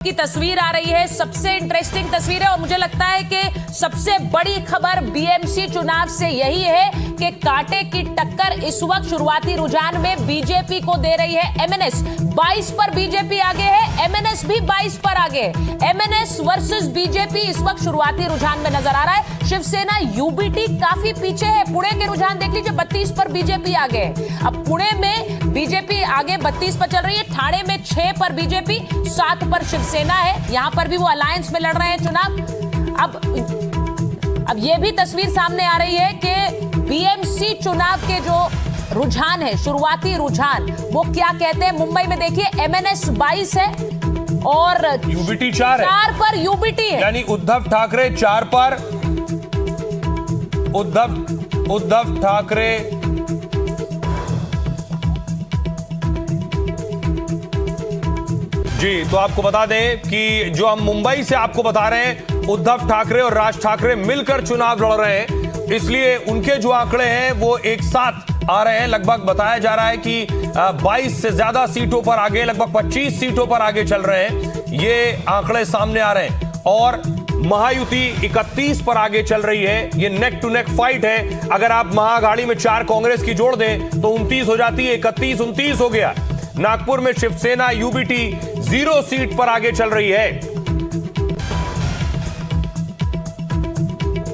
की तस्वीर आ रही है, सबसे इंटरेस्टिंग तस्वीर है और मुझे लगता है कि सबसे बड़ी खबर बीएमसी चुनाव से यही है कि कांटे की टक्कर इस वक्त शुरुआती रुझान में बीजेपी को दे रही है। एमएनएस 22 पर बीजेपी आगे है, एमएनएस भी 22 पर आगे है। एमएनएस वर्सेस बीजेपी इस वक्त शुरुआती रुझान में नजर आ रहा है। शिवसेना यूबीटी काफी पीछे है। पुणे के रुझान देख लीजिए, 32 पर बीजेपी आगे है। अब पुणे में बीजेपी आगे 32 पर चल रही है, ठाणे में 6 पर बीजेपी, 7 पर शिवसेना है। यहां पर भी वो अलायंस में लड़ रहे हैं चुनाव। अब ये भी तस्वीर सामने आ रही है कि बीएमसी चुनाव के जो रुझान है, शुरुआती रुझान, वो क्या कहते हैं। मुंबई में देखिए एमएनएस 22 है और यूबीटी 4 है। 4 पर यूबीटी है, यानी उद्धव ठाकरे 4 पर, उद्धव ठाकरे जी। तो आपको बता दें कि जो हम मुंबई से आपको बता रहे हैं, उद्धव ठाकरे और राज ठाकरे मिलकर चुनाव लड़ रहे हैं, इसलिए उनके जो आंकड़े हैं वो एक साथ आ रहे हैं। लगभग बताया जा रहा है कि 22 से ज्यादा सीटों पर आगे, लगभग 25 सीटों पर आगे चल रहे हैं। ये आंकड़े सामने आ रहे हैं और महायुति 31 पर आगे चल रही है। ये नेक टू नेक फाइट है। अगर आप महाअघाड़ी में 4 कांग्रेस की जोड़ दें तो 29 हो जाती है, 31 29 हो गया। नागपुर में शिवसेना यूबीटी 0 सीट पर आगे चल रही है।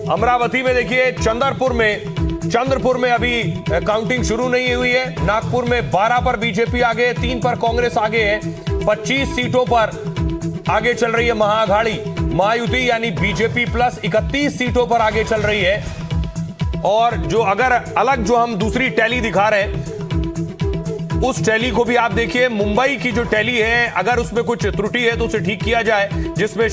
अमरावती में देखिए, चंद्रपुर में अभी काउंटिंग शुरू नहीं हुई है। नागपुर में 12 पर बीजेपी आगे है, 3 पर कांग्रेस आगे है। 25 सीटों पर आगे चल रही है महाअघाड़ी। महायुति यानी बीजेपी प्लस 31 सीटों पर आगे चल रही है। और जो अगर अलग जो हम दूसरी टैली दिखा रहे हैं, उस टैली को भी आप देखिए। मुंबई की जो टैली है, अगर उसमें कुछ त्रुटि है तो उसे ठीक किया जाए, जिसमें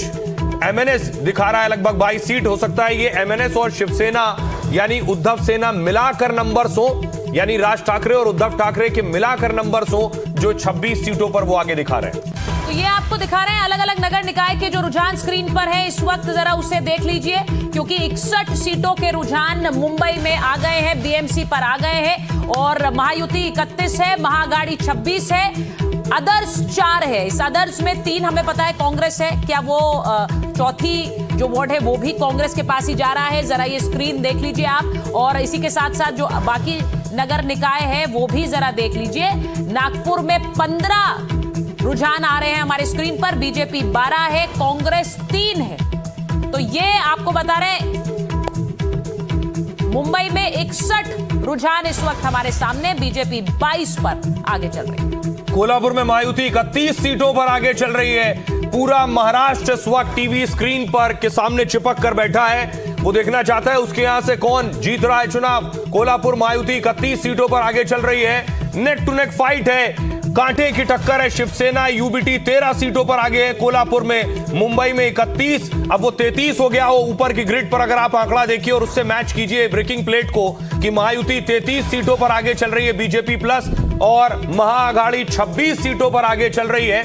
एमएनएस दिखा रहा है लगभग 22 सीट। हो सकता है ये एमएनएस और शिवसेना यानी उद्धव सेना मिलाकर नंबर्स हो, यानी राज ठाकरे और उद्धव ठाकरे के मिलाकर नंबर्स हो, जो 26 सीटों पर वो आगे दिखा रहे हैं। तो ये आपको दिखा रहे हैं अलग अलग नगर निकाय के जो रुझान स्क्रीन पर है इस वक्त, जरा उसे देख लीजिए, क्योंकि 61 सीटों के रुझान मुंबई में आ गए हैं, बीएमसी पर आ गए हैं और महायुति 31 है, महाअघाड़ी 26 है, अदर्स 4 है। इस अदर्स में 3 हमें पता है कांग्रेस है। क्या वो चौथी जो वार्ड है वो भी कांग्रेस के पास ही जा रहा है? जरा ये स्क्रीन देख लीजिए आप, और इसी के साथ साथ जो बाकी नगर निकाय है वो भी जरा देख लीजिए। नागपुर में 15 रुझान आ रहे हैं हमारे स्क्रीन पर, बीजेपी 12 है, कांग्रेस 3 है। तो ये आपको बता रहे हैं मुंबई में 61 रुझान इस वक्त हमारे सामने, बीजेपी 22 पर आगे चल रही है। कोल्हापुर में मायुति 31 सीटों पर आगे चल रही है। पूरा महाराष्ट्र इस वक्त टीवी स्क्रीन पर के सामने चिपक कर बैठा है। वो देखना चाहता है उसके यहां से कौन जीत रहा है चुनाव। कोल्हापुर मायुति 31 सीटों पर आगे चल रही है। नेक टू नेक फाइट है, कांटे की टक्कर है। शिवसेना यूबीटी 13 सीटों पर आगे है कोल्हापुर में। मुंबई में 31, अब वो 33 हो गया हो ऊपर की ग्रिड पर। अगर आप आंकड़ा देखिए और उससे मैच कीजिए ब्रेकिंग प्लेट को, कि महायुति 33 सीटों पर आगे चल रही है बीजेपी प्लस, और महाअघाड़ी 26 सीटों पर आगे चल रही है।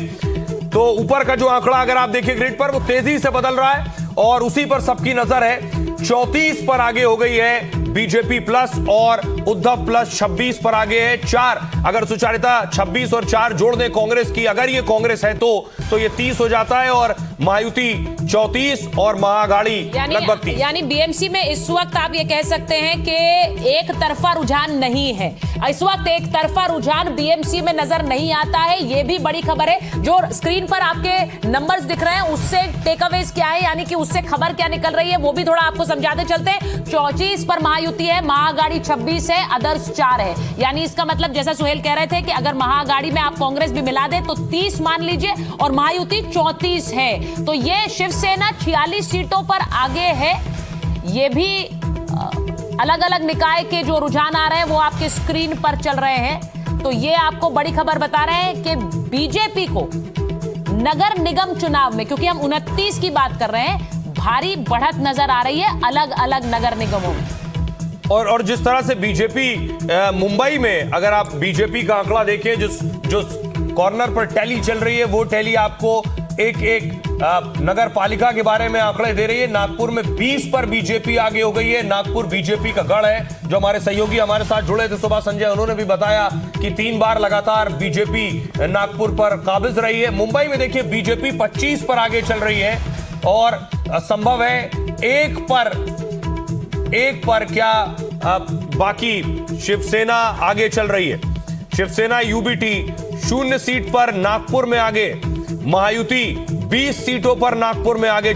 तो ऊपर का जो आंकड़ा अगर आप देखिए ग्रिड पर, वो तेजी से बदल रहा है और उसी पर सबकी नजर है। 34 पर आगे हो गई है बीजेपी प्लस और उद्धव प्लस 26 पर आगे है। 4 अगर सुचारिता 26 और 4 जोड़ दें कांग्रेस की, अगर ये कांग्रेस है तो ये 30 हो जाता है, और मायुति 34 और महाअघाड़ी लगभग 30। यानी बीएमसी में इस वक्त आप ये कह सकते हैं कि एक तरफा रुझान नहीं है। इस वक्त एक तरफा रुझान बीएमसी में नजर नहीं आता है। ये भी बड़ी खबर है। जो स्क्रीन पर आपके नंबर्स दिख रहे हैं उससे टेकअवेज क्या है, यानी कि उससे खबर क्या निकल रही है, वो भी थोड़ा आपको समझाते चलते हैं। 34 पर महायुति है, महाअघाड़ी 26 है, अदर्स 4 है। यानी इसका मतलब जैसा सुहेल कह रहे थे कि अगर महाअघाड़ी में आप कांग्रेस भी मिला दे तो 30 मान लीजिए, और महायुति 34 है। तो ये शिवसेना 46 सीटों पर आगे है। ये भी अलग अलग निकाय के जो रुझान आ रहे हैं वो आपके स्क्रीन पर चल रहे हैं। तो ये आपको बड़ी खबर बता रहे हैं कि बीजेपी को नगर निगम चुनाव में, क्योंकि हम 29 की बात कर रहे हैं, भारी बढ़त नजर आ रही है अलग अलग नगर निगमों में। और जिस तरह से बीजेपी मुंबई में, अगर आप बीजेपी का आंकड़ा देखें, जो कॉर्नर पर टैली चल रही है, वो टैली आपको नगर पालिका के बारे में आंकड़े दे रही है। नागपुर में 20 पर बीजेपी आगे हो गई है। नागपुर बीजेपी का गढ़ है। जो हमारे सहयोगी हमारे साथ जुड़े थे सुबह संजय, उन्होंने भी बताया कि 3 बार लगातार बीजेपी नागपुर पर काबिज रही है। मुंबई में देखिए बीजेपी 25 पर आगे चल रही है और संभव है एक पर क्या बाकी शिवसेना आगे चल रही है। शिवसेना यूबीटी 0 सीट पर नागपुर में आगे, महायुति 20 सीटों पर नागपुर में आगे